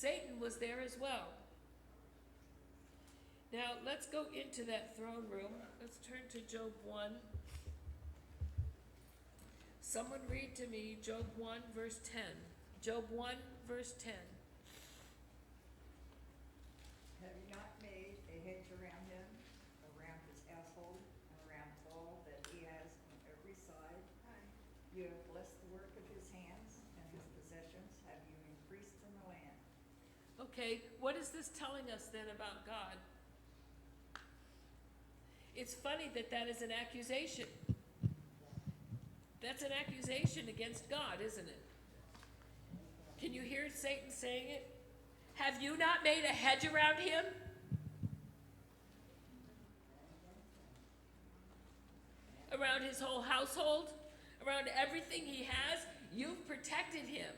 Satan was there as well. Now, let's go into that throne room. Let's turn to Job 1. Someone read to me Job 1, verse 10. Job 1, verse 10. Have you not made a hedge around him, around his household, and around all that he has on every side? You have blessed the work of his hands, and his possessions have you increased in the land. Okay, what is this telling us then about God? It's funny that that is an accusation. That's an accusation against God, isn't it? Can you hear Satan saying it? Have you not made a hedge around him? Around his whole household? Around everything he has? You've protected him.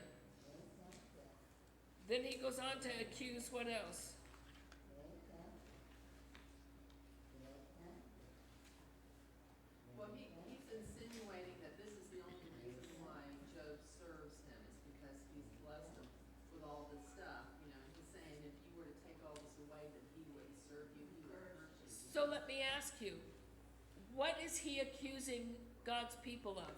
Then he goes on to accuse what else? Well, he's insinuating that this is the only reason why Job serves him is because he's blessed him with all this stuff. You know, he's saying if you were to take all this away, then he wouldn't serve you, he would hurt you. So let me ask you, what is he accusing God's people of?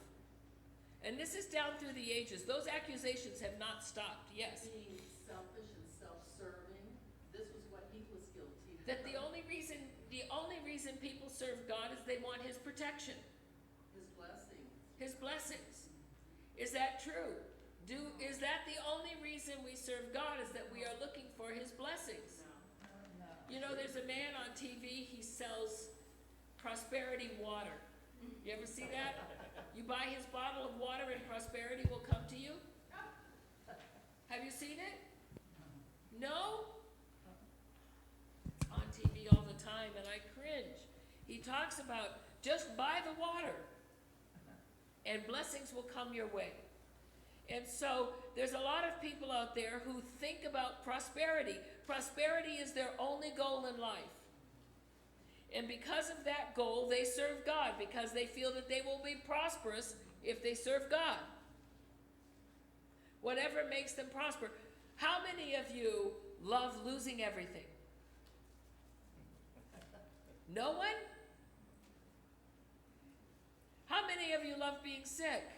And this is down through the ages. Those accusations have not stopped, yes. Being selfish and self-serving, this was what he was guilty of. That the only reason people serve God is they want his protection, His blessings. his blessings. Is that true? Is that the only reason we serve God, is that we are looking for his blessings? No. You know, there's a man on TV, he sells prosperity water. You ever see that? You buy his bottle of water and prosperity will come to you? Have you seen it? No? It's on TV all the time and I cringe. He talks about just buy the water and blessings will come your way. And so there's a lot of people out there who think about prosperity. Prosperity is their only goal in life. And because of that goal, they serve God because they feel that they will be prosperous if they serve God. Whatever makes them prosper. How many of you love losing everything? No one? How many of you love being sick?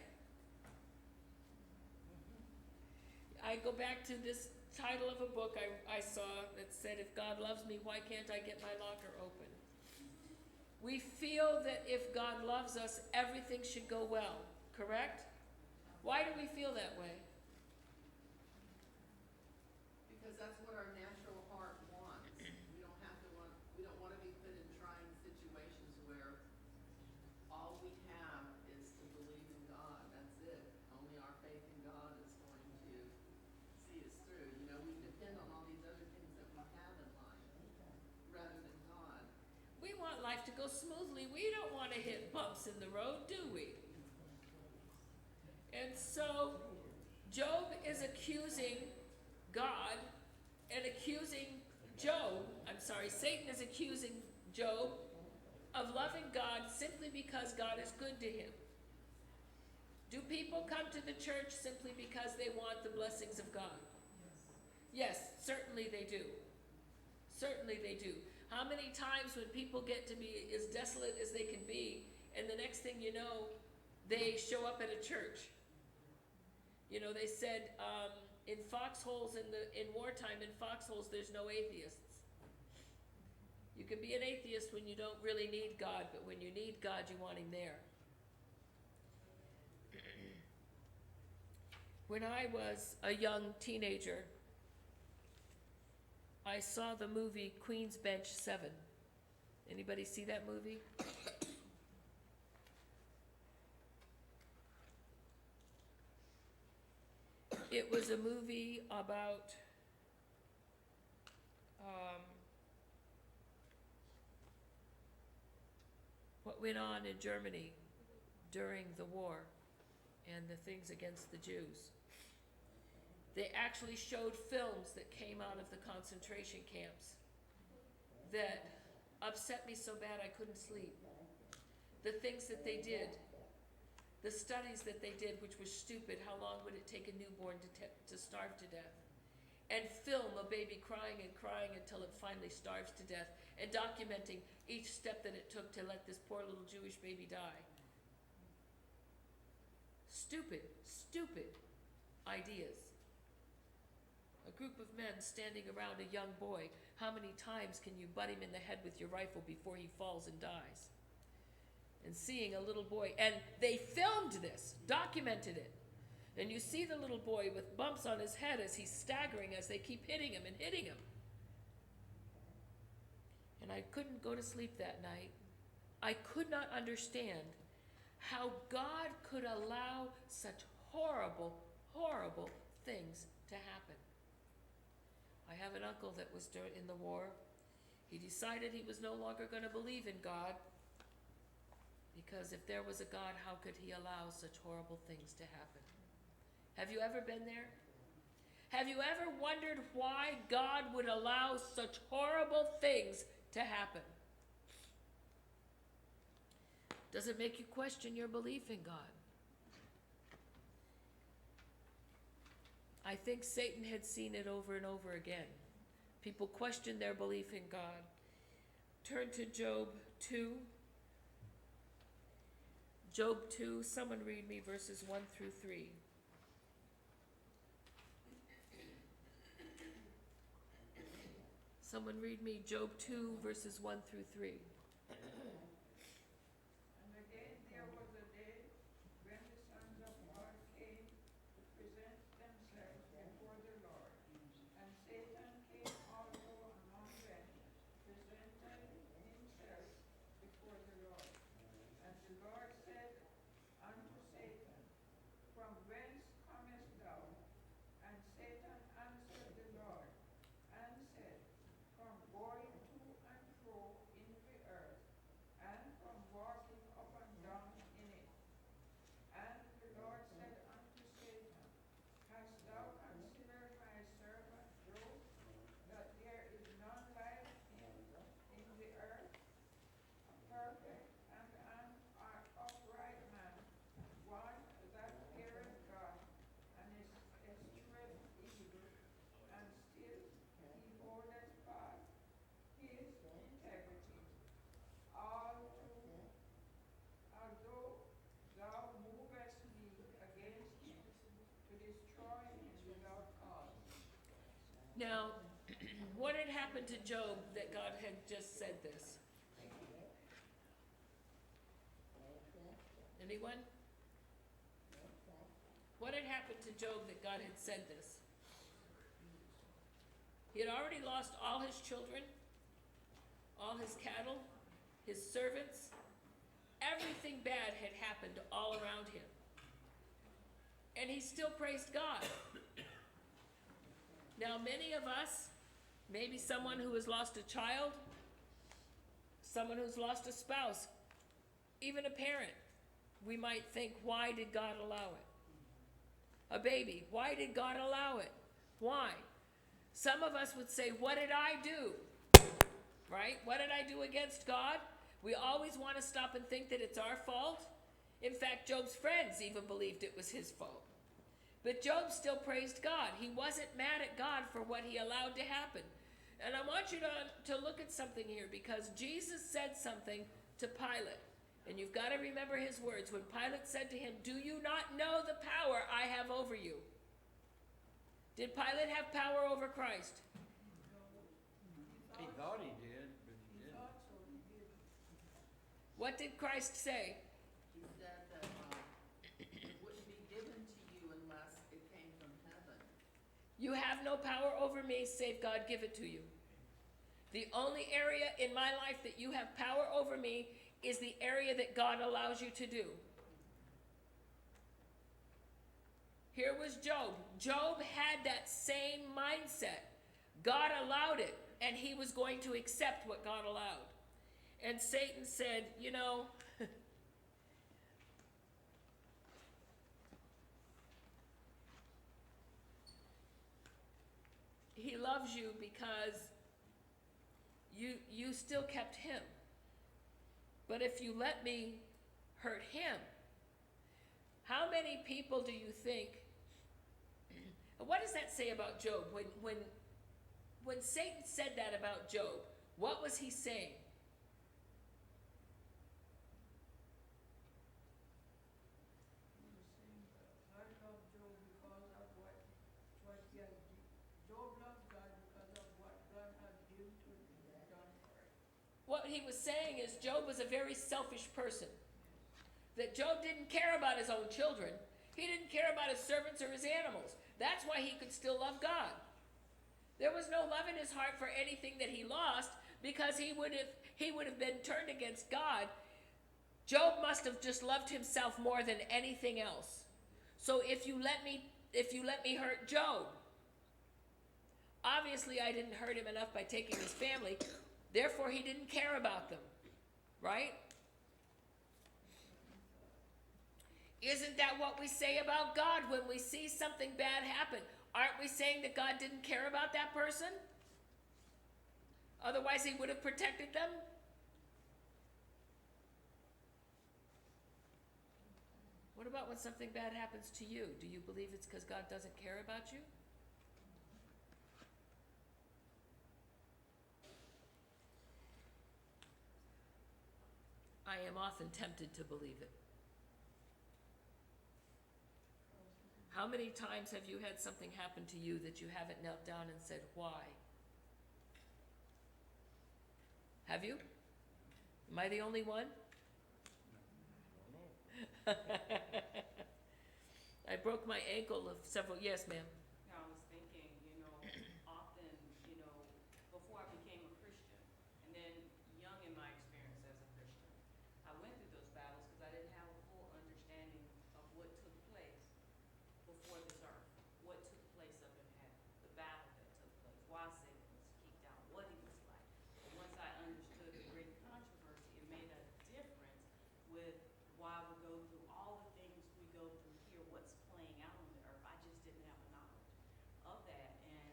I go back to this title of a book I saw that said, if God loves me, why can't I get my locker open? We feel that if God loves us, everything should go well, correct? Why do we feel that way? Because that's what our natural heart wants. We don't want to be put in trying situations where all we have is to believe in God. That's it. Only our faith in God is going to see us through. You know, we depend on all these other things that we have in life rather than God. We want life to go smoothly. We don't want to hit bumps in the road, do we? And so Job is accusing God and accusing Satan is accusing Job of loving God simply because God is good to him. Do people come to the church simply because they want the blessings of God? Yes, certainly they do. Certainly they do. How many times when people get to be as desolate as they can be, and the next thing you know, they show up at a church? You know, they said in foxholes in wartime, in foxholes, there's no atheists. You can be an atheist when you don't really need God, but when you need God, you want him there. When I was a young teenager, I saw the movie Queen's Bench 7. Anybody see that movie? It was a movie about what went on in Germany during the war and the things against the Jews. They actually showed films that came out of the concentration camps that upset me so bad I couldn't sleep. The things that they did, the studies that they did, which was stupid. How long would it take a newborn to starve to death? and film a baby crying and crying until it finally starves to death, and documenting each step that it took to let this poor little Jewish baby die. Stupid, stupid ideas. A group of men standing around a young boy. How many times can you butt him in the head with your rifle before he falls and dies? And seeing a little boy, and they filmed this, documented it. And you see the little boy with bumps on his head as he's staggering as they keep hitting him and hitting him. And I couldn't go to sleep that night. I could not understand how God could allow such horrible, horrible things to happen. I have an uncle that was in the war. He decided he was no longer going to believe in God, because if there was a God, how could he allow such horrible things to happen? Have you ever been there? Have you ever wondered why God would allow such horrible things to happen? Does it make you question your belief in God? I think Satan had seen it over and over again. People questioned their belief in God. Turn to Job 2. Job 2, someone read me verses 1 through 3. Someone read me Job 2, verses 1 through 3. And again there was a day when the sons of God came to present themselves before the Lord. And Satan came also among them, presented himself before the Lord. And the Lord said unto Satan, From whence comest thou? And Satan answered the Lord, and said, From going to and fro in the earth, and from walking up and down in it. And the Lord said unto Satan, Hast thou considered my servant Job, that there is none like him in the earth, a perfect and an upright man, one that feareth God, and escheweth evil, and still he holdeth fast his integrity. Although thou movest me against him to destroy him without cause. Now, what had happened to Job that God had just said this? Anyone? What had happened to Job that God had said this? He had already lost all his children, all his cattle, his servants. Everything bad had happened all around him. And he still praised God. Now, many of us, maybe someone who has lost a child, someone who's lost a spouse, even a parent, we might think, why did God allow it? A baby, why did God allow it? Why? Some of us would say, what did I do? Right? What did I do against God? We always want to stop and think that it's our fault. In fact, Job's friends even believed it was his fault. But Job still praised God. He wasn't mad at God for what he allowed to happen. And I want you to look at something here, because Jesus said something to Pilate. And you've got to remember his words. When Pilate said to him, do you not know the power I have over you? Did Pilate have power over Christ? He thought he did, but he didn't. What did Christ say? He said that it wouldn't be given to you unless it came from heaven. You have no power over me, save God give it to you. The only area in my life that you have power over me is the area that God allows you to do. Here was Job. Job had that same mindset. God allowed it, and he was going to accept what God allowed. And Satan said, you know, he loves you because you still kept him. But if you let me hurt him, how many people do you think And what does that say about Job? When Satan said that about Job, what was he saying? I love Job because of what he has, Job loved God because of what God has given to him, done for him. What he was saying is Job was a very selfish person. That Job didn't care about his own children. He didn't care about his servants or his animals. That's why he could still love God. There was no love in his heart for anything that he lost, because he would have been turned against God. Job must have just loved himself more than anything else. So if you let me hurt Job, obviously I didn't hurt him enough by taking his family, therefore he didn't care about them, right? Isn't that what we say about God when we see something bad happen? Aren't we saying that God didn't care about that person? Otherwise he would have protected them? What about when something bad happens to you? Do you believe it's because God doesn't care about you? I am often tempted to believe it. How many times have you had something happen to you that you haven't knelt down and said, why? Have you? Am I the only one? I broke my ankle yes, ma'am. I was thinking, often, before I became a Christian, and then young in my experience as a Christian, I went through those battles because I didn't have a full understanding of what took place before this earth, what took place up in heaven, the battle that took place, why Satan was kicked out, what he was like. But once I understood the great controversy, it made a difference with why we go through all the things we go through here, what's playing out on the earth. I just didn't have the knowledge of that. And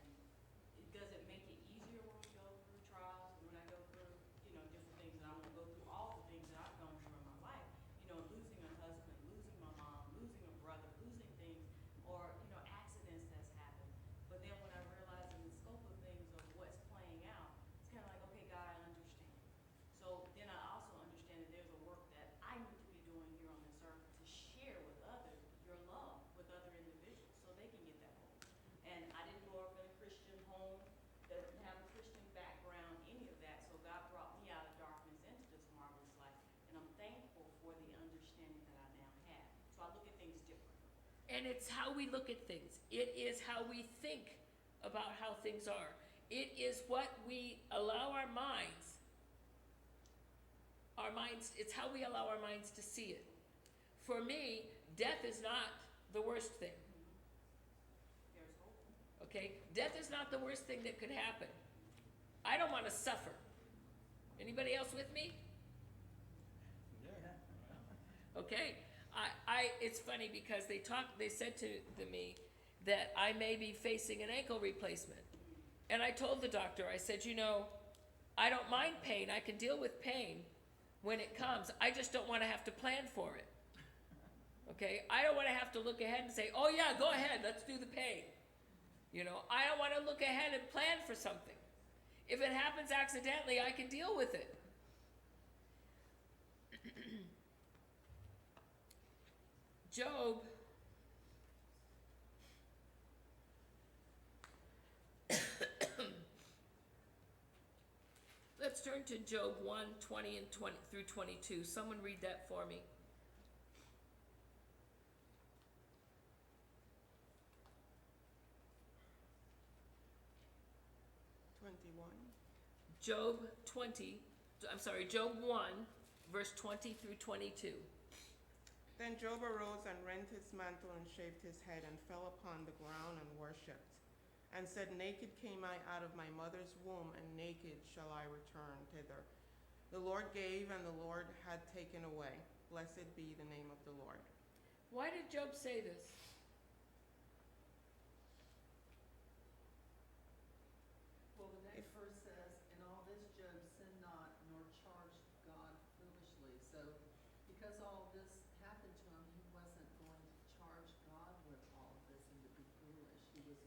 does it make it easier when we go through trials, when I go through, different things, and I won't go through all the things that I've gone through in my life, losing a husband, losing my mom, losing a brother, losing things, or, accidents that's happened. But then when I realize in the scope of things of what's playing out, it's kind of like, okay, God, I understand. So then I also understand that there's a work that I need to be doing here on this earth to share with others your love with other individuals so they can get that hope. And I didn't grow up in a Christian home, doesn't have a Christian background, any of that. So God brought me out of darkness into this marvelous light. And I'm thankful for the understanding that I now have. So I look at things differently. And it's how we look at things. It is how we think about how things are. It is what we allow our minds, it's how we allow our minds to see it. For me, death is not the worst thing. There's hope. Okay? Death is not the worst thing that could happen. I don't want to suffer. Anybody else with me? Yeah. Okay? It's funny because they said to me that I may be facing an ankle replacement. And I told the doctor, I said, I don't mind pain. I can deal with pain when it comes. I just don't want to have to plan for it. Okay? I don't want to have to look ahead and say, oh yeah, go ahead, let's do the pain. I don't want to look ahead and plan for something. If it happens accidentally, I can deal with it. Job let's turn to Job 1:20 and 20 through 22. Someone read that for me. 21. Job 1, verse 20 through 22. Then Job arose and rent his mantle and shaved his head and fell upon the ground and worshipped, and said, naked came I out of my mother's womb, and naked shall I return thither. The Lord gave, and the Lord had taken away. Blessed be the name of the Lord. Why did Job say this? Well, the next verse says, in all this Job sinned not, nor charged God foolishly. So because all this happened to him, he wasn't going to charge God with all of this and to be foolish. He was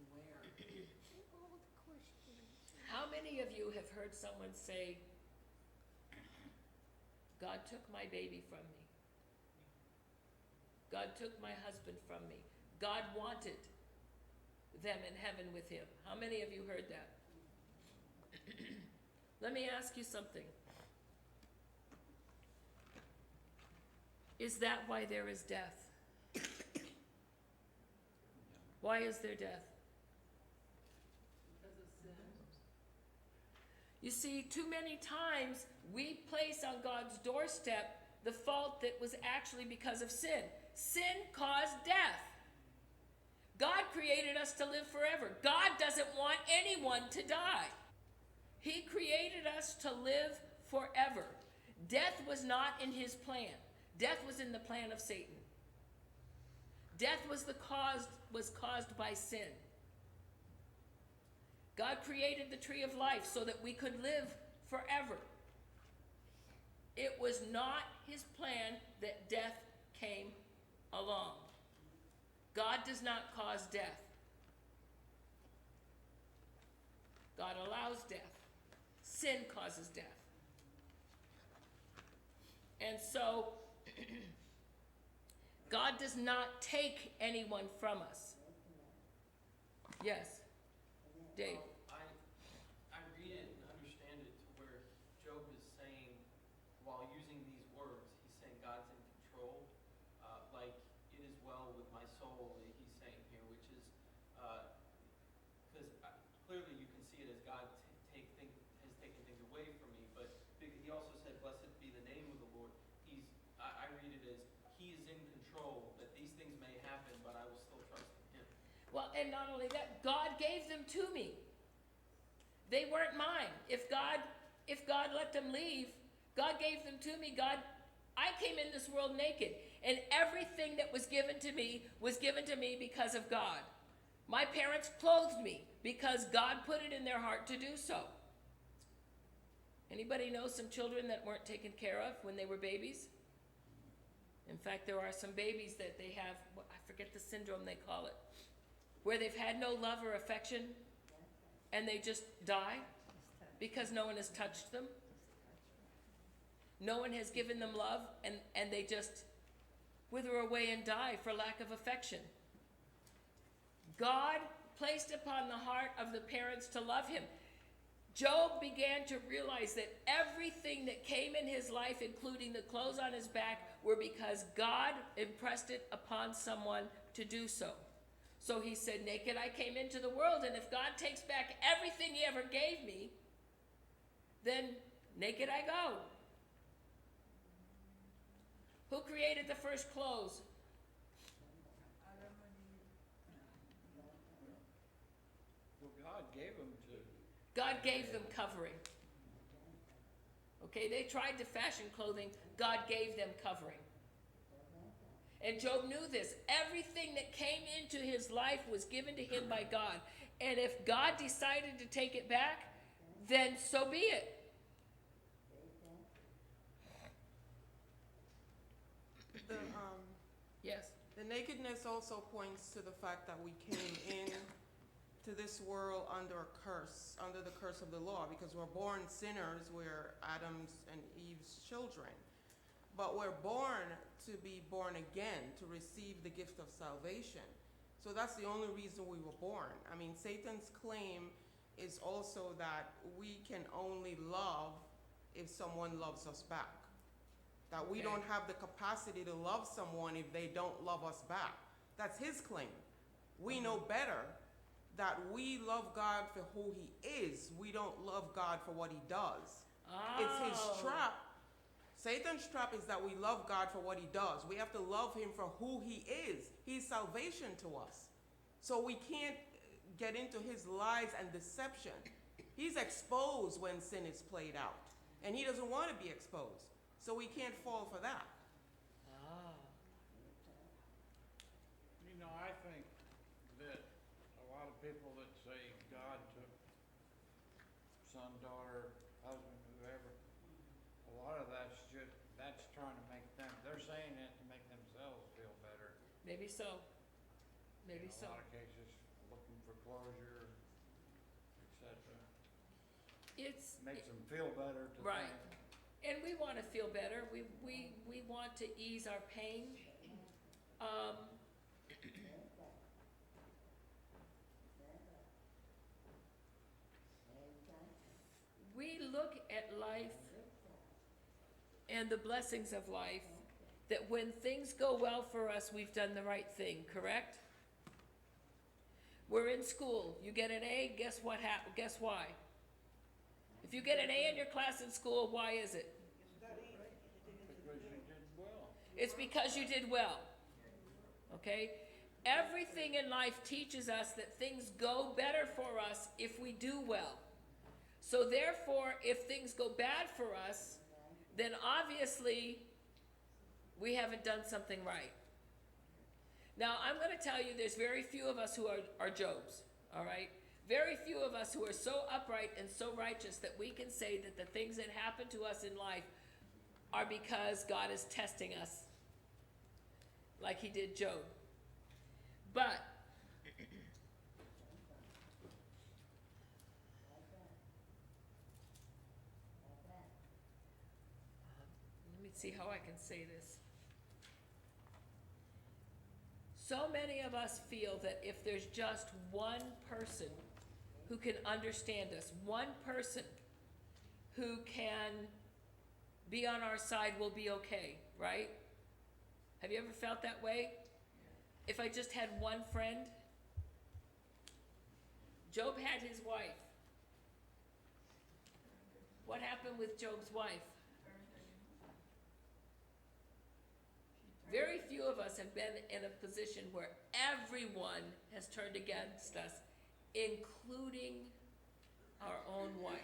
How many of you have heard someone say, God took my baby from me? God took my husband from me. God wanted them in heaven with him. How many of you heard that? Let me ask you something. Is that why there is death? Why is there death? Because of sin. You see, too many times we place on God's doorstep the fault that was actually because of sin. Sin caused death. God created us to live forever. God doesn't want anyone to die. He created us to live forever. Death was not in his plan. Death was in the plan of Satan. Death was caused by sin. God created the tree of life so that we could live forever. It was not his plan that death came along. God does not cause death. God allows death. Sin causes death. And so, God does not take anyone from us. Yes, Dave. I read it and understand it to where Job is saying, while using these words, he's saying God's in control. Like, it is well with my soul, that he's saying here, which is, because clearly you can see it as God has taken things away from me, but he also said, blessed be the name of the Lord. I read it as, he is in control, that these things may happen, but I will still trust in him. Well, and not only that, God gave them to me. They weren't mine. If God let them leave, God gave them to me. I came in this world naked, and everything that was given to me because of God. My parents clothed me because God put it in their heart to do so. Anybody know some children that weren't taken care of when they were babies? In fact, there are some babies that they have, I forget the syndrome they call it, where they've had no love or affection, and they just die because no one has touched them. No one has given them love, and they just wither away and die for lack of affection. God placed upon the heart of the parents to love him. Job began to realize that everything that came in his life, including the clothes on his back, were because God impressed it upon someone to do so. So he said, naked I came into the world, and if God takes back everything he ever gave me, then naked I go. Who created the first clothes? Adam and Eve. Well, God gave him to. God gave them covering. Okay, they tried to fashion clothing. God gave them covering. And Job knew this. Everything that came into his life was given to him by God. And if God decided to take it back, then so be it. Yes. The nakedness also points to the fact that we came in to this world under a curse, under the curse of the law, because we're born sinners, we're Adam's and Eve's children. But we're born to be born again, to receive the gift of salvation. So that's the only reason we were born. I mean, Satan's claim is also that we can only love if someone loves us back. That we don't have the capacity to love someone if they don't love us back. That's his claim. We know better that we love God for who he is. We don't love God for what he does. It's his trap. Satan's trap is that we love God for what he does. We have to love him for who he is. He's salvation to us. So we can't get into his lies and deception. He's exposed when sin is played out. And he doesn't want to be exposed. So we can't fall for that. You know, I think that a lot of people that say God took son, daughter, husband, whoever, a lot of that's trying to make them, they're saying it to make themselves feel better. Maybe so. Maybe In so. a lot of cases, looking for closure, etc. it's. Makes them feel better to Right. think. And we wanna feel better, we want to ease our pain. We look at life and the blessings of life, that when things go well for us, we've done the right thing, correct? We're in school, you get an A, guess why? If you get an A in your class in school, why is it? Because you did well. It's because you did well, okay? Everything in life teaches us that things go better for us if we do well. So therefore, if things go bad for us, then obviously we haven't done something right. Now, I'm gonna tell you, there's very few of us who are Jobs, all right? Very few of us who are so upright and so righteous that we can say that the things that happen to us in life are because God is testing us, like he did Job. But let me see how I can say this. So many of us feel that if there's just one person who can understand us, one person who can be on our side, we'll be okay, right? Have you ever felt that way? If I just had one friend. Job had his wife. What happened with Job's wife? Very few of us have been in a position where everyone has turned against us, including our own wife.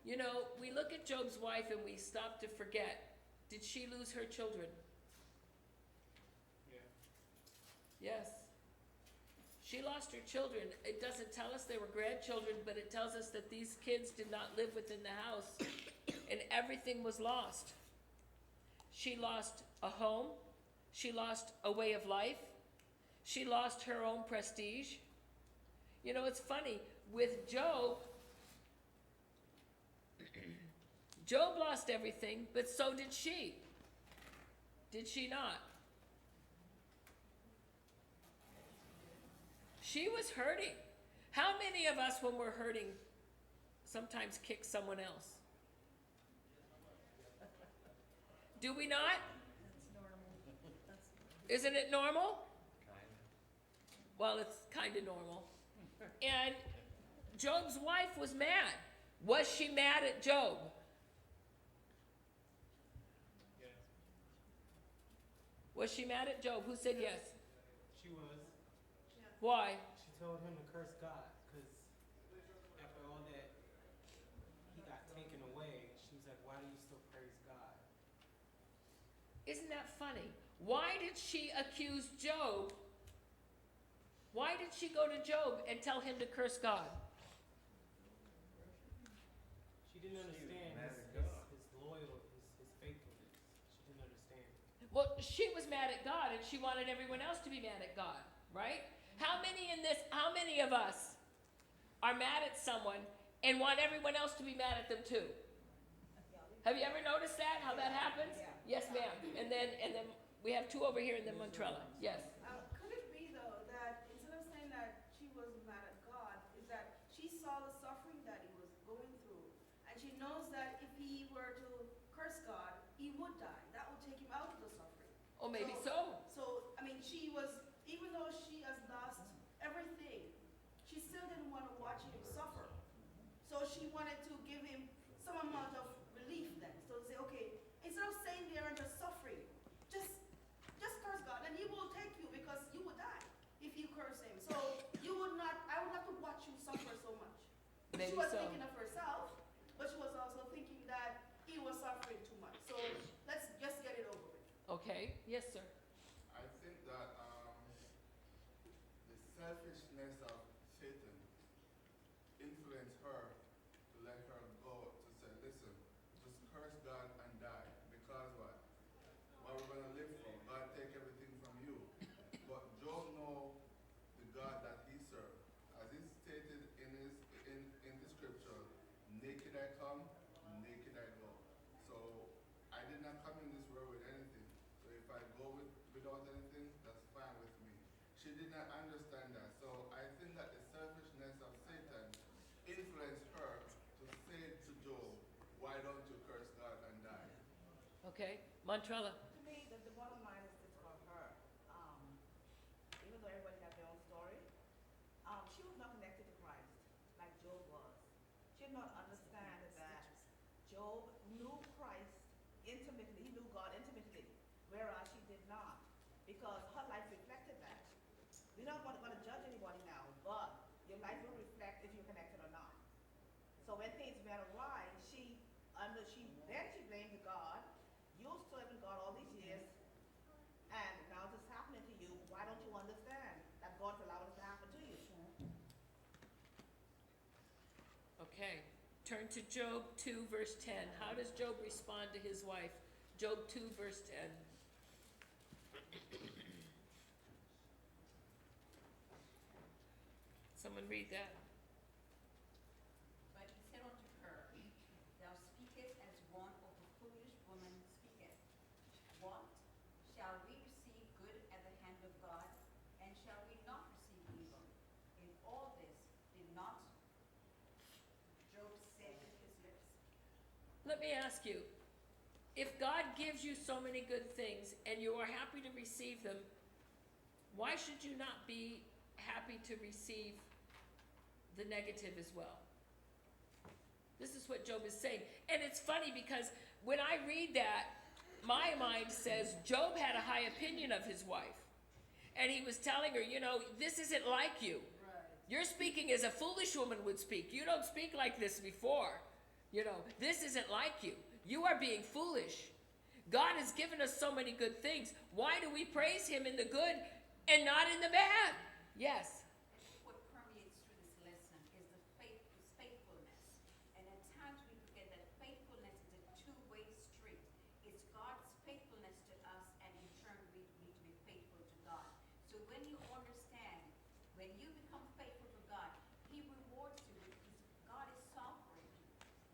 You know, we look at Job's wife and we stop to forget, did she lose her children? Yeah. Yes. She lost her children. It doesn't tell us they were grandchildren, but it tells us that these kids did not live within the house and everything was lost. She lost a home. She lost a way of life. She lost her own prestige. You know, it's funny, with Job, Job lost everything, but so did she. Did she not? She was hurting. How many of us, when we're hurting, sometimes kick someone else? Do we not? That's normal. Isn't it normal? Well, it's kind of normal. And Job's wife was mad. Was she mad at Job? Yes, Was she mad at Job? Who said yes? she was. Why? She told him to curse God because after all that he got taken away, she was like, why do you still praise God? Isn't that funny? Why did she accuse Job? Why did she go to Job and tell him to curse God? She didn't understand mad his, at God. his loyal, his faithfulness. She didn't understand it. Well, she was mad at God and she wanted everyone else to be mad at God, right? How many of us are mad at someone and want everyone else to be mad at them too? Have you ever noticed that, how that happens? Yeah. Yes, ma'am. And then we have two over here and then Montrella. Yes. Could it be though that instead of saying that she was mad at God, is that she saw the suffering that he was going through, and she knows that if he were to curse God, he would die. That would take him out of the suffering. Oh, maybe so. So, I mean, she was, even though she has lost everything, she still didn't want to watch him suffer. So she wanted to give him some amount of relief then. So to say, okay, instead of staying there and just suffering, just curse God and he will take you because you would die if you curse him. So you would not, I would have to watch you suffer so much. Maybe She was so. thinking of herself, but she was also thinking that he was suffering too much. So let's just get it over with. Okay. Yes, sir. I think that the selfishness of Satan influenced her to let her go to say, listen, just curse God and die. Because what? What we're going to live from? God take everything from you. But Job know the God that he served. As he stated in the scripture, without anything, that's fine with me. She did not understand that. So I think that the selfishness of Satan influenced her to say to Job, why don't you curse God and die? Okay, Montrella. To me, the bottom line is this for her. Even though everybody has their own story, she was not connected to Christ like Job was. She did not understand that Job knew Christ intimately. He knew God intimately, whereas she did not, because her life reflected that. We're not going to judge anybody now, but your life will reflect if you're connected or not. So when things went awry, she blamed God. You serving God all these years, and now this is happening to you. Why don't you understand that God's allowing this to happen to you? Okay, turn to Job 2, verse 10. How does Job respond to his wife? Job 2, verse 10. Someone read that. But he said unto her, Thou speakest as one of the foolish women speaketh. What? Shall we receive good at the hand of God, and shall we not receive evil? In all this did not Job say with his lips? Let me ask you, if God gives you so many good things and you are happy to receive them, why should you not be happy to receive the negative as well? This is what Job is saying. And it's funny because when I read that, my mind says Job had a high opinion of his wife. And he was telling her, you know, this isn't like you. You're speaking as a foolish woman would speak. You don't speak like this before. You know, this isn't like you. You are being foolish. God has given us so many good things. Why do we praise him in the good and not in the bad? Yes. What permeates through this lesson is faithfulness. And at times we forget that faithfulness is a two-way street. It's God's faithfulness to us, and in turn we need to be faithful to God. So when you understand, when you become faithful to God, he rewards you because God is sovereign.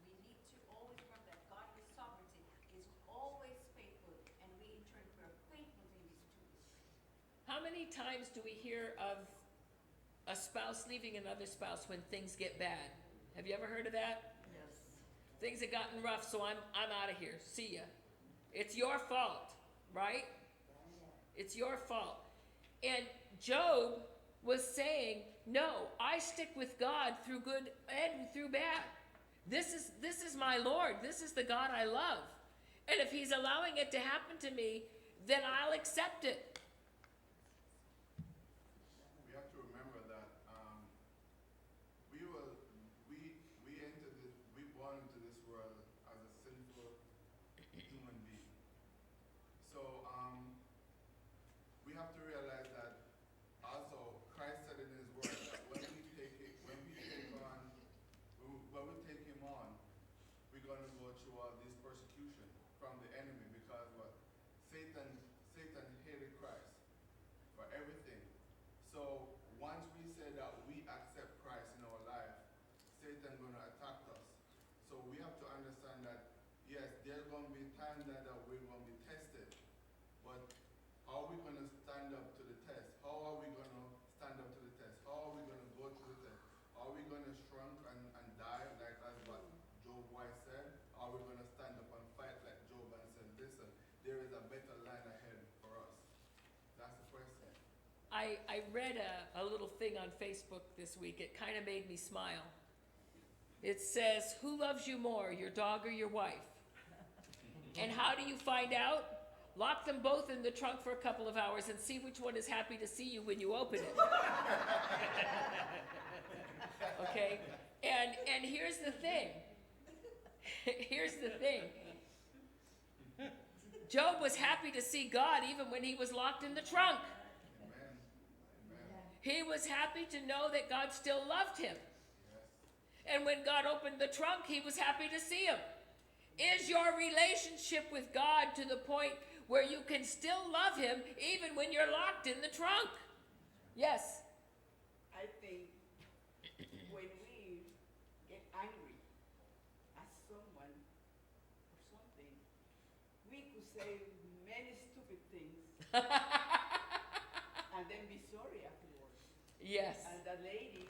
We need to always remember that God is sovereignty, is always faithful, and we in turn are faithful to him is two-way street. How many times do we hear of a spouse leaving another spouse when things get bad? Have you ever heard of that? Yes. Things have gotten rough, so I'm out of here. See ya. It's your fault, right? It's your fault. And Job was saying, no, I stick with God through good and through bad. This is my Lord. This is the God I love. And if he's allowing it to happen to me, then I'll accept it. We have to remember that we born into this world as a sinful human being. So we have to realize that also Christ said in his word that when we take him on, we're going to go through all this persecution from the enemy because what? Satan hated Christ for everything. So once we say that we accept Christ in our life, Satan's going to attack us. So we have to understand that, yes, there's going to be times that we're going to be tested. But how are we going to stand up to the test? How are we going to stand up to the test? How are we going to go to the test? Are we going to shrunk and die like that's what Job White said? Are we going to stand up and fight like Job and say, listen, there is a better line ahead for us? That's the question. I read a little thing on Facebook this week. It kind of made me smile. It says, who loves you more, your dog or your wife? And how do you find out? Lock them both in the trunk for a couple of hours and see which one is happy to see you when you open it. Okay? And here's the thing. Here's the thing. Job was happy to see God even when he was locked in the trunk. Amen. Amen. He was happy to know that God still loved him. Yes. And when God opened the trunk, he was happy to see him. Is your relationship with God to the point where you can still love him even when you're locked in the trunk? Yes. I think when we get angry at someone or something, we could say many stupid things Yes. And the lady,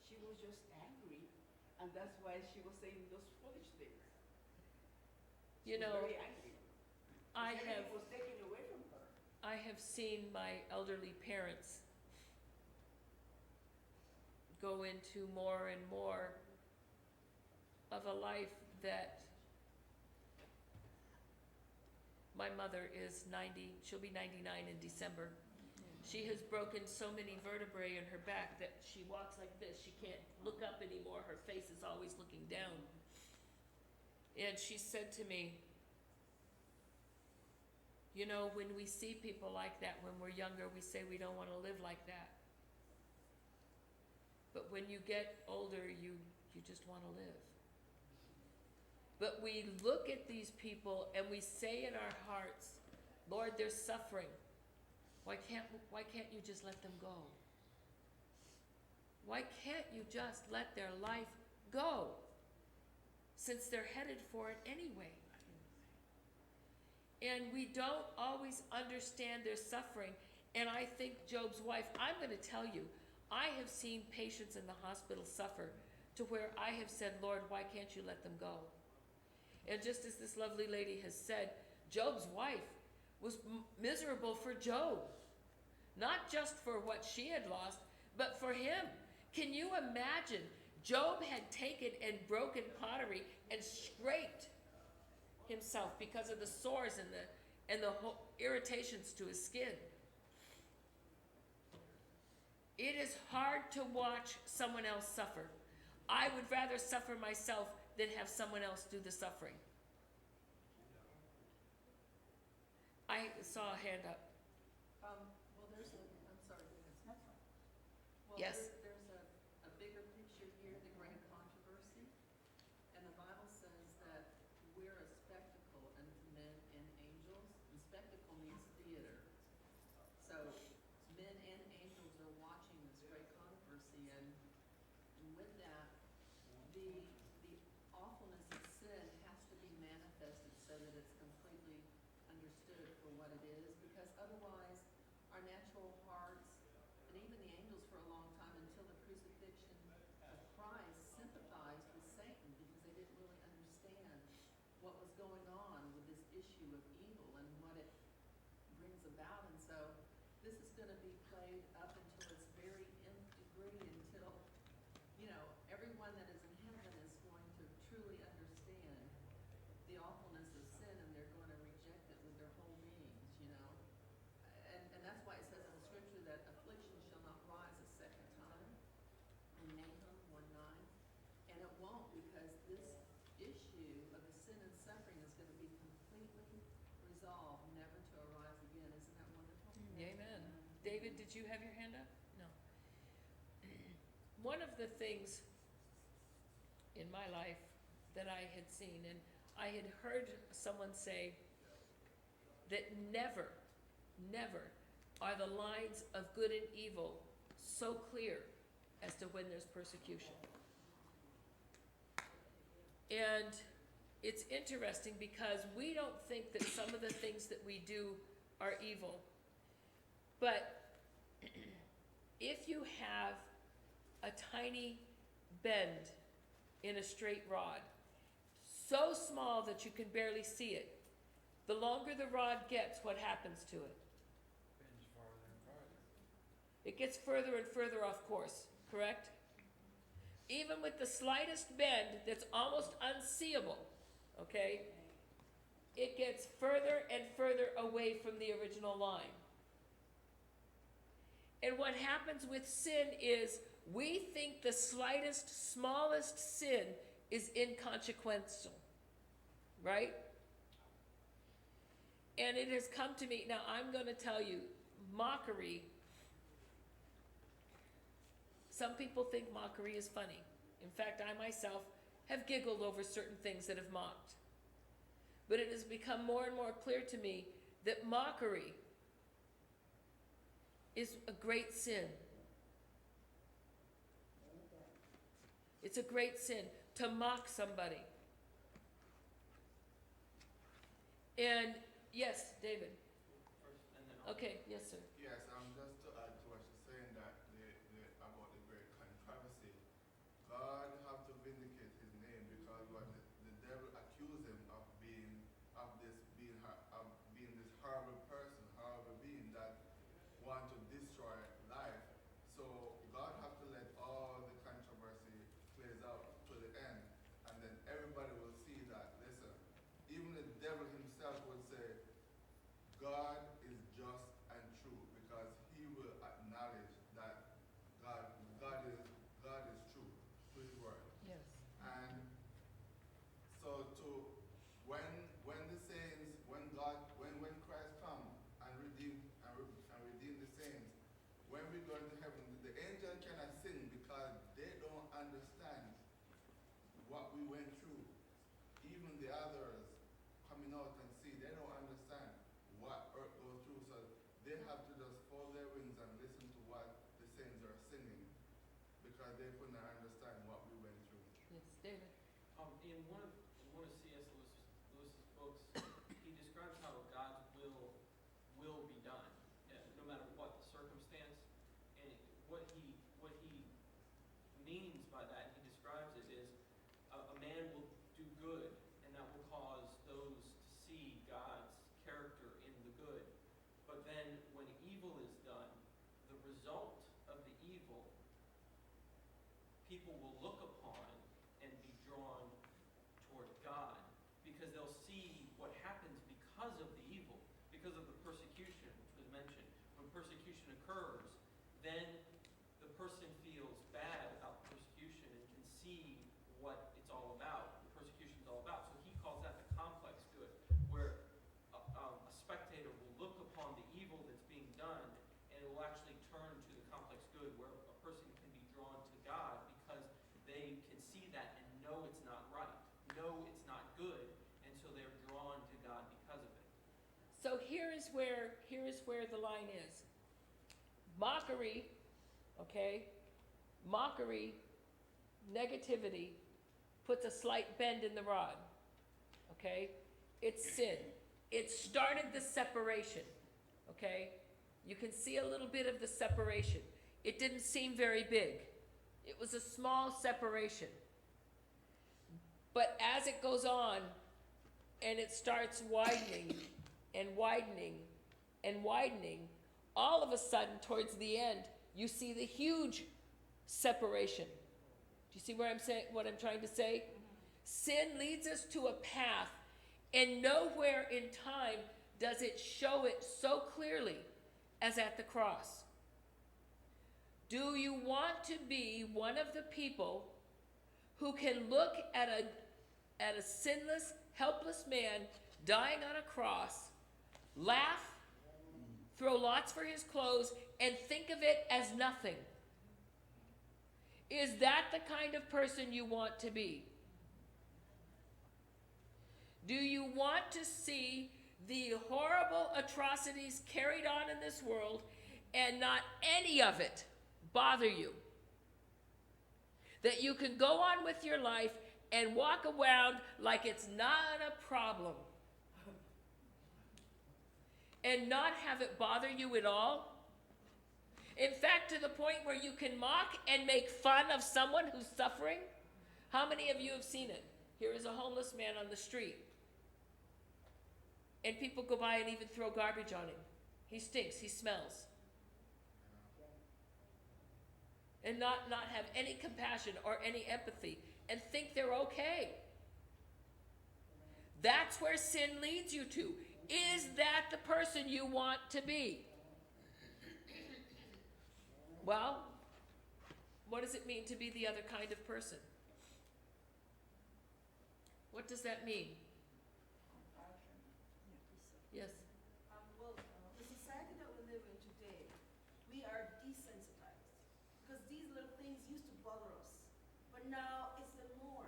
she was just angry, and that's why she was saying those foolish things. She You was know, very angry. I Because have, everything was taken away from her. I have seen my elderly parents go into more and more of a life that my mother is 90, she'll be 99 in December. She has broken so many vertebrae in her back that she walks like this. She can't look up anymore. Her face is always looking down. And she said to me, you know, when we see people like that when we're younger, we say we don't want to live like that. But when you get older, you just want to live. But we look at these people and we say in our hearts, Lord, they're suffering. Why can't you just let them go? Why can't you just let their life go? Since they're headed for it anyway. And we don't always understand their suffering. And I think Job's wife, I'm going to tell you, I have seen patients in the hospital suffer to where I have said, Lord, why can't you let them go? And just as this lovely lady has said, Job's wife was miserable for Job. Not just for what she had lost, but for him. Can you imagine? Job had taken and broken pottery and scraped himself because of the sores and the irritations to his skin. It is hard to watch someone else suffer. I would rather suffer myself than have someone else do the suffering. I saw a hand up. Well, there's a, I'm sorry, Dennis. That's fine. Well, Yes. there's a bigger picture here, the great controversy. And the Bible says that we're a spectacle unto men and angels. And spectacle means theater. So men and angels are watching this great controversy, and with that, the awfulness of sin has to be manifested so that it's completely understood for what it is, because otherwise our natural hearts and even the angels for a long time until the crucifixion of Christ sympathized with Satan because they didn't really understand what was going on with this issue of evil and what it brings about. And so this is going to be played up until its very nth degree, until, you know, everyone that is in heaven is going to truly understand the awfulness of sin, and they're going to reject it with their whole beings, you know. And that's why it says in the scripture that affliction shall not rise a second time in Nahum 1:9. And it won't, because this issue of the sin and suffering is going to be completely resolved, never to arise again. Isn't that wonderful? Amen. David, did you have your hand up? No. One of the things in my life that I had seen, and I had heard someone say that never, never are the lines of good and evil so clear as to when there's persecution. And it's interesting because we don't think that some of the things that we do are evil. But if you have a tiny bend in a straight rod, so small that you can barely see it, the longer the rod gets, what happens to it? Bends farther and farther. It gets further and further off course, correct? Even with the slightest bend that's almost unseeable, okay, it gets further and further away from the original line. And what happens with sin is we think the slightest, smallest sin is inconsequential, right? And it has come to me, now I'm going to tell you, mockery, some people think mockery is funny. In fact, I myself have giggled over certain things that have mocked. But it has become more and more clear to me that mockery is a great sin. It's a great sin to mock somebody. And yes, David. First, and then I'll- Okay, yes, sir. Yes, just to add to what she's saying, that the what we went through, even the others coming out and see, they don't understand what Earth goes through, so they have to just fold their wings and listen to what the saints are singing, because they couldn't understand what we went through. Yes, David. In one of C.S. Lewis's books, he describes how God's will be done, no matter what the circumstance. And what he means by that, he describes it as a man will do good, and that will cause those to see God's character in the good. But then when evil is done, the result of the evil, people will look upon and be drawn toward God, because they'll see what happens because of the evil, because of the persecution, which was mentioned. When persecution occurs, then the person feels bad about the persecution and can see what it's all about, the persecution is all about. So he calls that the complex good, where a spectator will look upon the evil that's being done, and it will actually turn to the complex good, where a person can be drawn to God because they can see that and know it's not right, know it's not good, and so they're drawn to God because of it. So here is where the line is. Mockery, okay? Mockery, negativity, puts a slight bend in the rod, okay? It's sin. It started the separation, okay? You can see a little bit of the separation. It didn't seem very big. It was a small separation. But as it goes on, and it starts widening and widening and widening, all of a sudden, towards the end, you see the huge separation. Do you see what I'm trying to say? Sin leads us to a path, and nowhere in time does it show it so clearly as at the cross. Do you want to be one of the people who can look at a sinless, helpless man dying on a cross, laugh, throw lots for his clothes, and think of it as nothing? Is that the kind of person you want to be? Do you want to see the horrible atrocities carried on in this world and not any of it bother you? That you can go on with your life and walk around like it's not a problem and not have it bother you at all? In fact, to the point where you can mock and make fun of someone who's suffering? How many of you have seen it? Here is a homeless man on the street, and people go by and even throw garbage on him. He stinks, he smells. And not have any compassion or any empathy and think they're okay. That's where sin leads you to. Is that the person you want to be? Well, what does it mean to be the other kind of person? What does that mean? Compassion. Yes. Well, the society that we live in today, we are desensitized, because these little things used to bother us, but now it's the norm.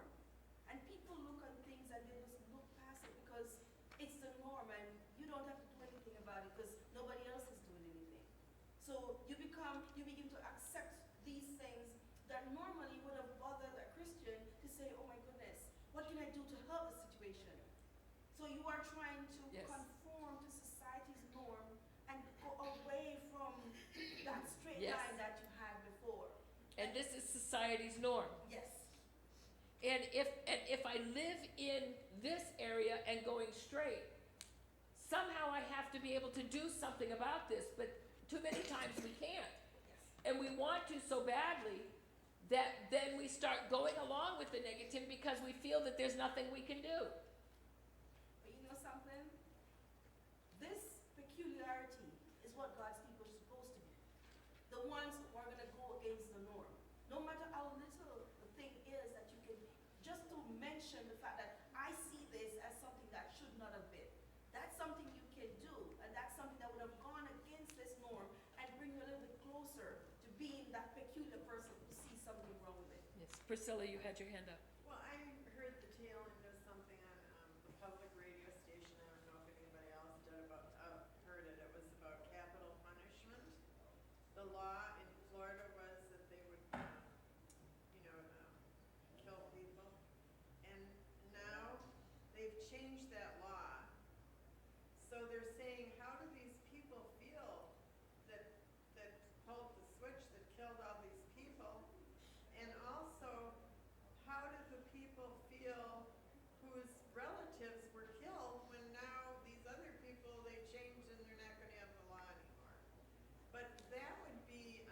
And people look at things and they just look past it because it's the norm, and you don't have to do anything about it because nobody else is doing anything. So you begin to accept these things that normally would have bothered a Christian to say, oh my goodness, what can I do to help the situation? So you are trying to Yes. conform to society's norm and go away from that straight Yes. line that you had before. And this is society's norm. Yes. And if I live in this area and going straight, somehow I have to be able to do something about this, but too many times we can't. And we want to so badly that then we start going along with the negative because we feel that there's nothing we can do. But you know something? This peculiarity is what God's people are supposed to be. The ones who are going to go against the norm. No matter how little the thing is that you can, just to mention the fact that I see this as something that should not have been. That's something you can do, and that's something that would have gone against this norm and bring you a little bit closer to being that peculiar person who sees something wrong with it. Yes, Priscilla, you had your hand up. Well, I'm tail end of something on, the public radio station, I don't know if anybody else did about, heard it, it was about capital punishment. The law in Florida was that they would, kill people. And now they've changed that law. So they're saying, how do these people feel that pulled the switch that killed all these people? And also, how do the people feel whose relatives were killed when now these other people, they changed and they're not gonna have the law anymore? But that would be,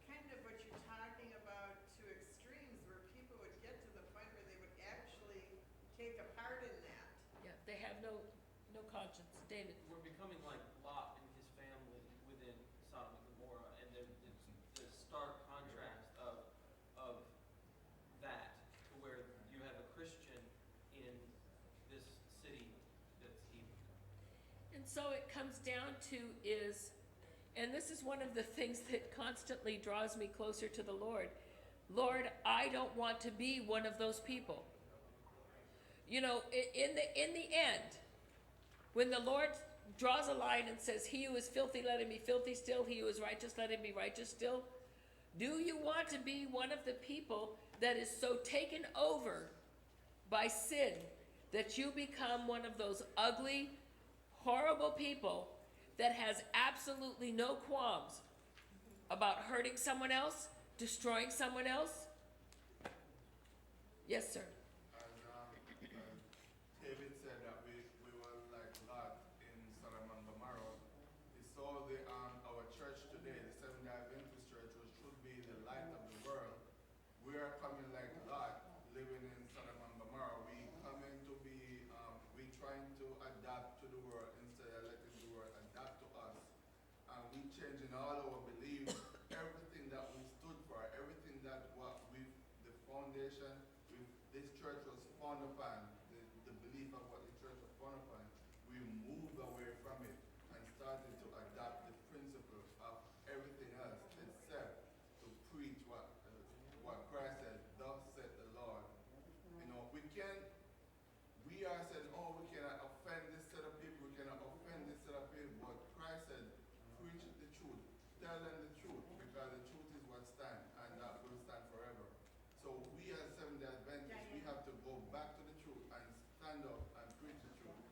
kind of what you're talking about to extremes, where people would get to the point where they would actually take a part in that. Yeah, they have no conscience. David? We're becoming like Lot and his family within Sodom and Gomorrah, and the stark contrast of that to where you have a Christian in this city that's evil. And so it comes down to is, and this is one of the things that constantly draws me closer to the Lord. Lord, I don't want to be one of those people. You know, in the end, when the Lord draws a line and says, he who is filthy, let him be filthy still. He who is righteous, let him be righteous still. Do you want to be one of the people that is so taken over by sin that you become one of those ugly, horrible people that has absolutely no qualms about hurting someone else, destroying someone else? Yes, sir. David said that we were like Lot in Sodom and Gomorrah. He saw our church today, the Seventh-day Adventist Church, which should be the light of the world. We are coming like Lot, living in Sodom and Gomorrah. We coming to be, we trying to adapt to the world instead of letting the world adapt to us. And we changing all our beliefs, everything that we stood for, everything that the foundation, this church was founded upon, the belief of what the church was founded upon. We moved away from it and started to adopt the principle of everything else except to preach what Christ said, thus said the Lord. You know, we are saying, oh, we cannot offend this set of people, we cannot offend this set of people, but Christ said, preach the truth, tell them the truth, because the truth is what stands, and that will stand forever. So we as Seventh-day Adventists, we have to go back to the truth and stand up and preach the truth.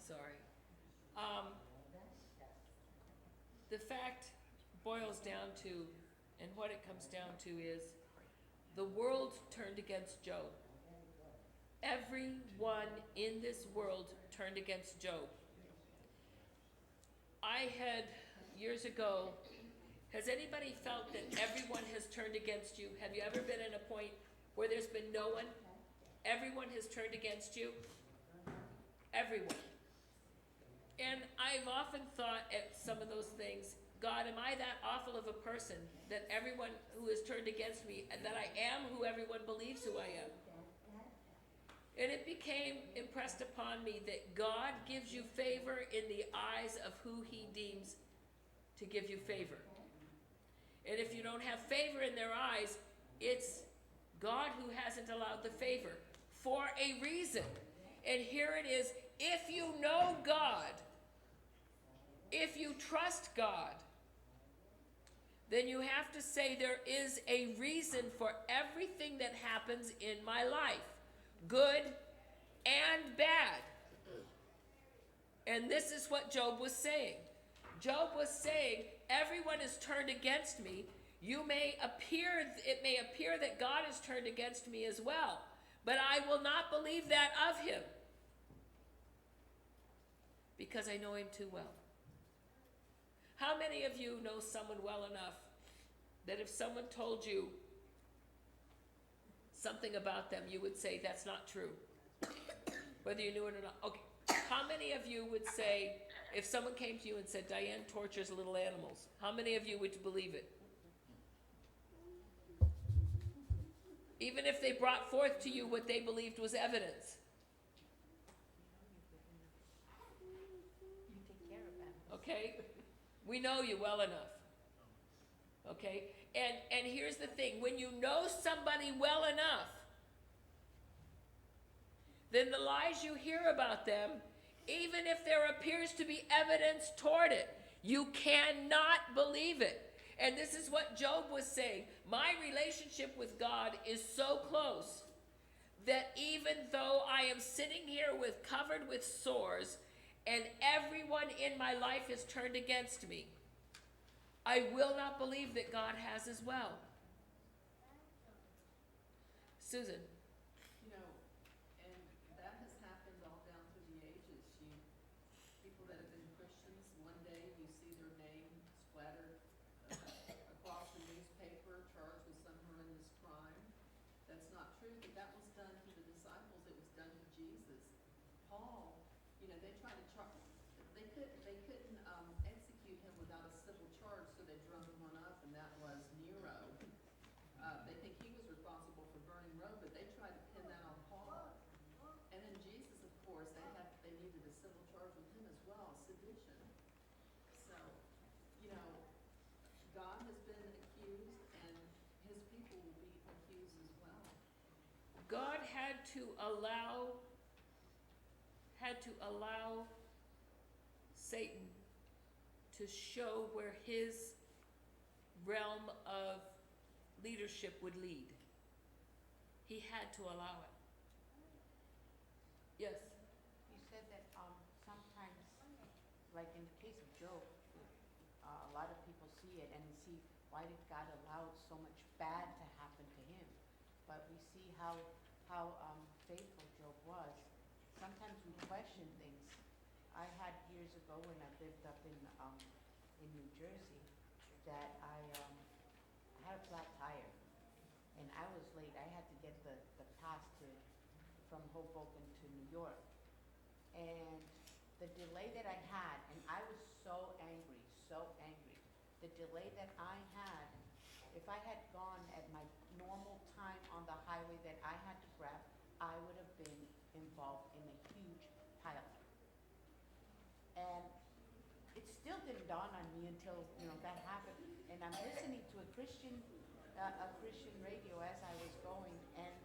Sorry. The fact boils down to, and what it comes down to is, the world turned against Job. Everyone in this world turned against Job. I had, years ago, has anybody felt that everyone has turned against you? Have you ever been at a point where there's been no one? Everyone has turned against you? Everyone. And I've often thought at some of those things, God, am I that awful of a person that everyone who has turned against me, and that I am who everyone believes who I am? And it became impressed upon me that God gives you favor in the eyes of who he deems to give you favor. And if you don't have favor in their eyes, it's God who hasn't allowed the favor for a reason. And here it is, if you know God, if you trust God, then you have to say there is a reason for everything that happens in my life, good and bad. And this is what Job was saying. Job was saying, everyone is turned against me. It may appear that God is turned against me as well, but I will not believe that of him, because I know him too well. How many of you know someone well enough that if someone told you something about them, you would say, that's not true? Whether you knew it or not. Okay. How many of you would say, if someone came to you and said, Diane tortures little animals, how many of you would believe it? Even if they brought forth to you what they believed was evidence. okay? We know you well enough, okay? And here's the thing, when you know somebody well enough, then the lies you hear about them, even if there appears to be evidence toward it, you cannot believe it. And this is what Job was saying. My relationship with God is so close that even though I am sitting here covered with sores and everyone in my life is turned against me, I will not believe that God has as well. Susan. You know, and that has happened all down through the ages. People that have been Christians, one day you see their name splattered across the newspaper, charged with some horrendous crime. That's not true, but that was done to the disciples, it was done to Jesus. Paul, you know, they tried to they couldn't execute him without a civil charge, so they drummed one up, and that was Nero. They think he was responsible for burning Rome, but they tried to pin that on Paul. And then Jesus, of course, they needed a civil charge with him as well, sedition. So, you know, God has been accused, and his people will be accused as well. God had to allow Satan to show where his realm of leadership would lead. He had to allow it. Yes? You said that sometimes, like in the case of Job, a lot of people see it and see, why did God allow so much bad to happen to him? But we see how faithful Job was. Sometimes we question things. I had years ago when I lived up in New Jersey that I had a flat tire, and I was late. I had to get the pass from Hoboken to New York, and the delay that I had, and I was so angry. The delay that I had, if I had gone at my normal time on the highway that I had to grab, I would have been involved in a huge pileup. And it still didn't dawn on me until that happened. And I'm listening to a Christian radio as I was going, and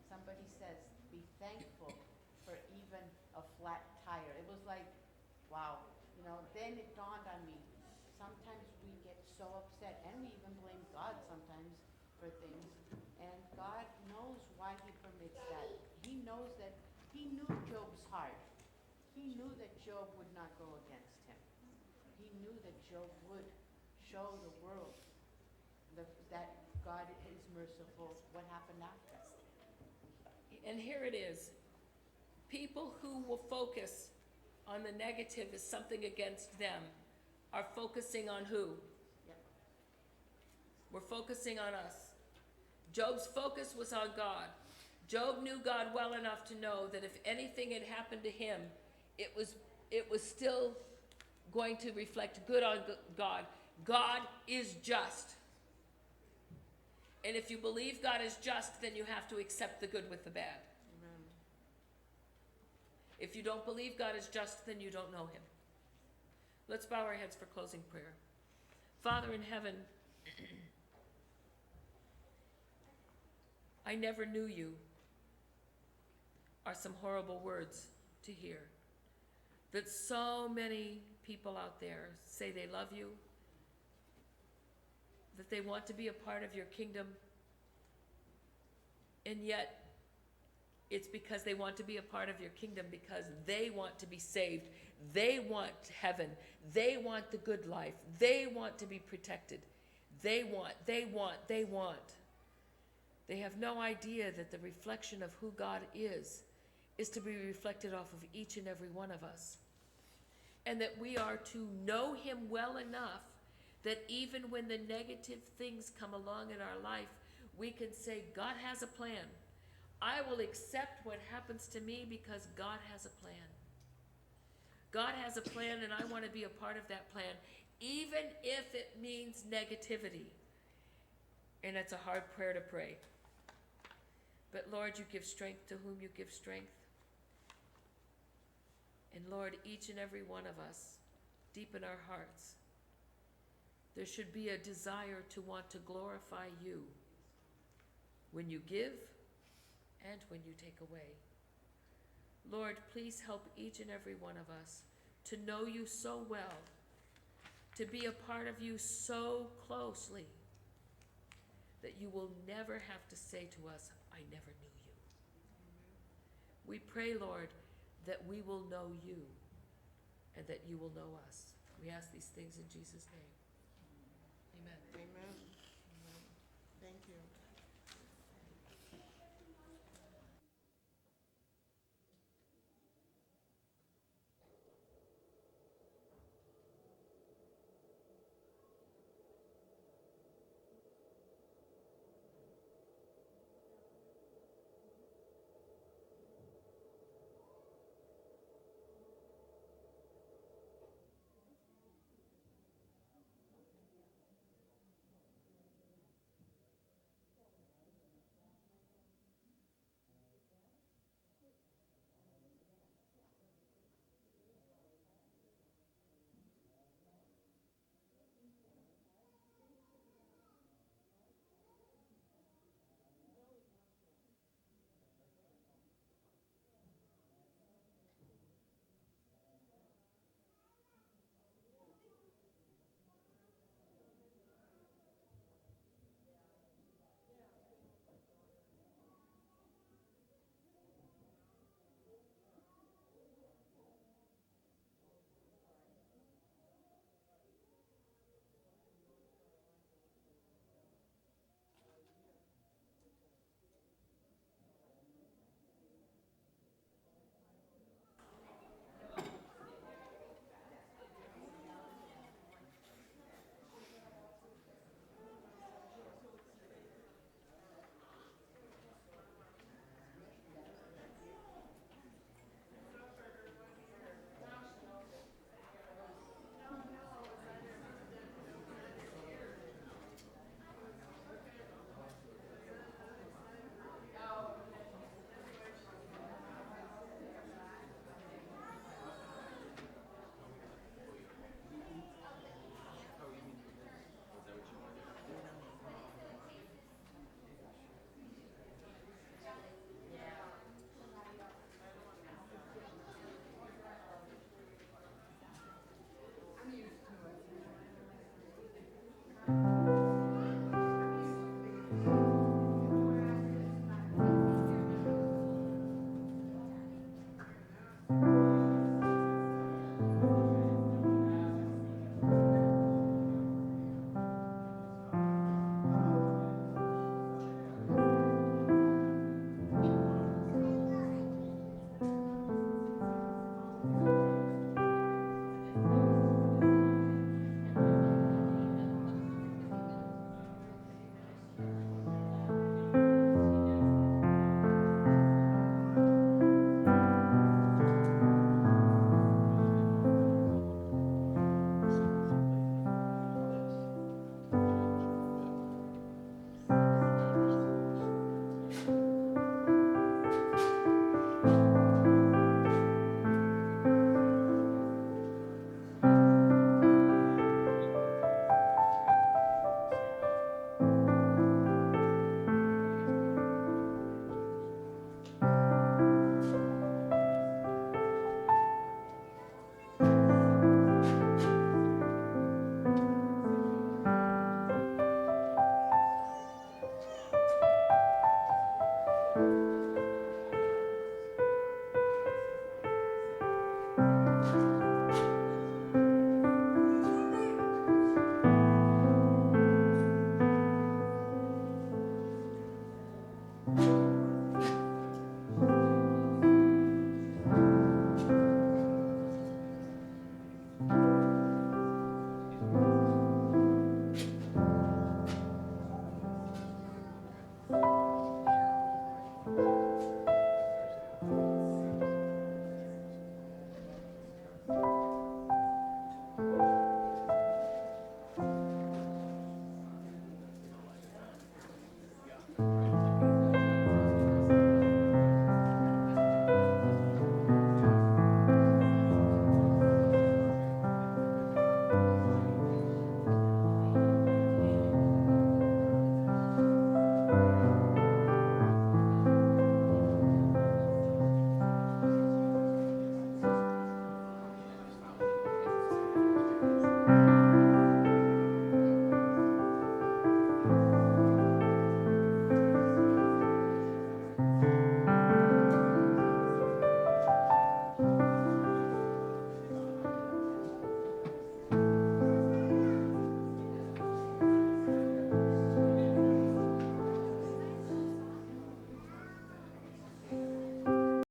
somebody says, "Be thankful for even a flat tire." It was like, wow. Then it dawned on me. Sometimes we get so upset, and we even blame God sometimes for things. And God knows why he permits that. He knows that he knew Job's heart. He knew that Job would not go against him. He knew that Job would show the world that God is merciful. What happened after? And here it is. People who will focus on the negative as something against them are focusing on who? Yep. We're focusing on us. Job's focus was on God. Job knew God well enough to know that if anything had happened to him, it was still going to reflect good on God. God is just. And if you believe God is just, then you have to accept the good with the bad. Amen. If you don't believe God is just, then you don't know him. Let's bow our heads for closing prayer. Father in heaven, I never knew you are some horrible words to hear. That so many people out there say they love you, that they want to be a part of your kingdom, and yet it's because they want to be a part of your kingdom because they want to be saved. They want heaven. They want the good life. They want to be protected. They want. They have no idea that the reflection of who God is to be reflected off of each and every one of us. And that we are to know him well enough that even when the negative things come along in our life, we can say, God has a plan. I will accept what happens to me because God has a plan. God has a plan, and I want to be a part of that plan, even if it means negativity. And it's a hard prayer to pray. But Lord, you give strength to whom you give strength. And Lord, each and every one of us deep in our hearts. There should be a desire to want to glorify you when you give and when you take away. Lord, please help each and every one of us to know you so well, to be a part of you so closely that you will never have to say to us, I never knew you. We pray, Lord, that we will know you and that you will know us. We ask these things in Jesus' name. Amen. Amen. Amen. Thank you.